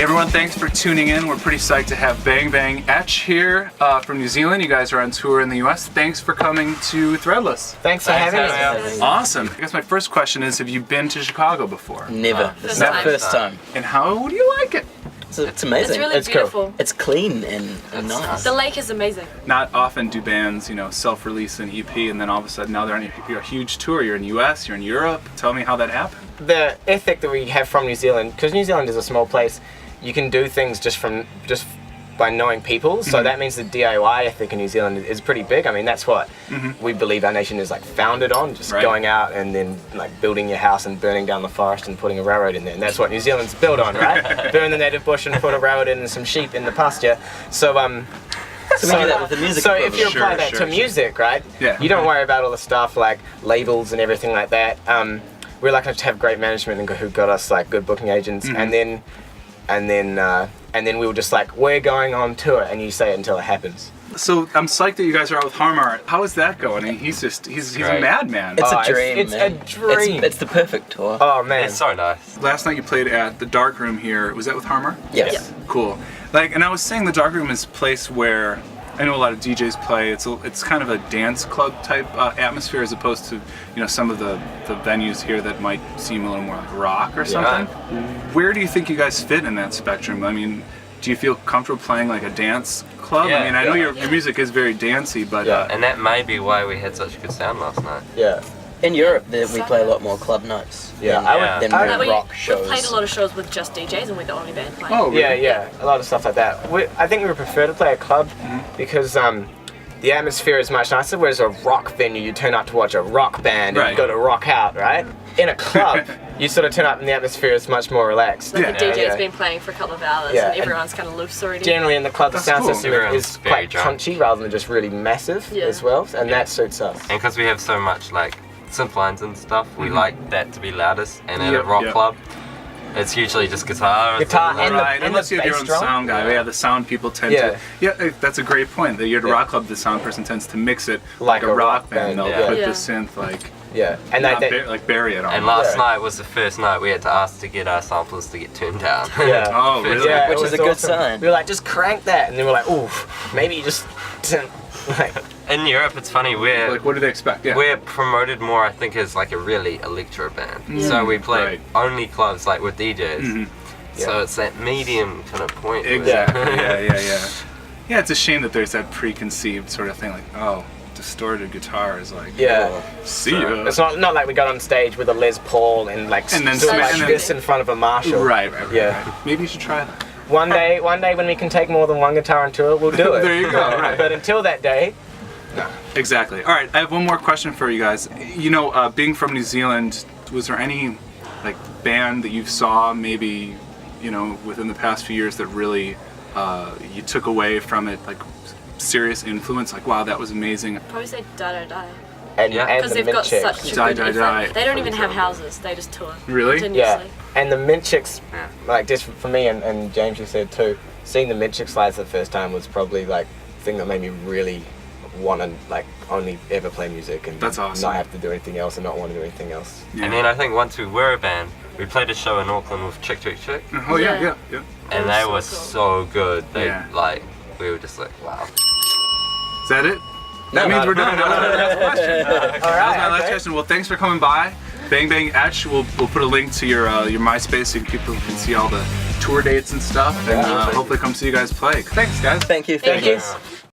Hey everyone, thanks for tuning in. We're pretty psyched to have Bang Bang Eche here from New Zealand. You guys are on tour in the US. Thanks for coming to Threadless. Thanks for having us. Awesome. I guess my first question is, have you been to Chicago before? Never. This is our first time. And how do you like it? It's amazing. It's really beautiful. Cool. It's clean and nice. The lake is amazing. Not often do bands, self-release an EP and then all of a sudden now they're on a huge tour. You're in the US, you're in Europe. Tell me how that happened. The ethic that we have from New Zealand, because New Zealand is a small place, you can do things just by knowing people. So that means the DIY ethic in New Zealand is pretty big. I mean, that's what we believe our nation is like founded on, just going out and then like building your house and burning down the forest and putting a railroad in there. And that's what New Zealand's built on, right? Burn the native bush and put a railroad in and some sheep in the pasture. So we do that with the music. So if you apply that to music, right? Yeah. You don't worry about all the stuff like labels and everything like that. We're lucky to have great management and who got us like good booking agents, and then we were just like, we're going on tour, and you say it until it happens. So I'm psyched that you guys are out with Harmar. How is that going? I mean, he's a madman. It's a dream. It's a dream. It's the perfect tour. Oh man, it's so nice. Last night you played at the Dark Room here. Was that with Harmar? Yes. Yeah. Cool. And I was saying the Dark Room is a place where I know a lot of DJs play. It's kind of a dance club type atmosphere as opposed to some of the venues here that might seem a little more like rock or something. Where do you think you guys fit in that spectrum? I mean, do you feel comfortable playing like a dance club? Yeah, I mean, I know your music is very dancey, but and that may be why we had such good sound last night. Yeah. In Europe, we play a lot more club nights. Yeah, than rock shows. We've played a lot of shows with just DJs, and we're the only band playing. Oh, really? Yeah, a lot of stuff like that. I think we would prefer to play a club because the atmosphere is much nicer. Whereas a rock venue, you turn up to watch a rock band and you go to rock out, right? In a club, you sort of turn up and the atmosphere is much more relaxed. Like the DJ's been playing for a couple of hours, and everyone's kind of loose already. Generally in the club, the sound system is quite drunk. punchy rather than just really massive as well, and that suits us. And because we have so much like synth lines and stuff, we like that to be like and at a rock club, it's usually just guitar and unless you have your own sound guy. Yeah, the sound people tend to. Yeah, that's a great point. That you're at a rock club, the sound person tends to mix it like a rock band. They'll put the synth and like bury it on. And last night was the first night we had to ask to get our samplers to get turned down. Oh, really? Yeah, which is a good sign. We were like, just crank that, and then we're like, oof, maybe you just In Europe, it's funny. What do they expect? Yeah. We're promoted more, I think, as like a really electro band. So we play only clubs like with DJs. So it's that medium kind of point. Exactly. Yeah, it's a shame that there's that preconceived sort of thing, like distorted guitar is like see ya. It's not like we got on stage with a Les Paul and then this in front of a Marshall. Right. Maybe you should try that. One day when we can take more than one guitar on tour, we'll do it. There you go. Right. But until that day, no. Exactly. All right, I have one more question for you guys. Being from New Zealand, was there any band that you saw maybe within the past few years that really you took away from it, like serious influence? Like, wow, that was amazing. I'd probably say Die Die Die. Because they've got such a good Die. They don't even have houses, they just tour. Really? Yeah. And the Mint Chicks, just for me and James, you said too, seeing the Mint Chicks live the first time was probably the thing that made me really want to only ever play music and that's awesome. Not have to do anything else and not want to do anything else. Yeah. And then I think once we were a band, we played a show in Auckland with Chick Chick Chick. Oh yeah. And they were so good. They we were just like, wow. Is that it? That means we're done. That was my last question. That was my last question. Well, thanks for coming by. Bang Bang Eche. We'll put a link to your MySpace so people can see all the tour dates and stuff, and hopefully come see you guys play. Thanks, guys. Thank you. Thank you.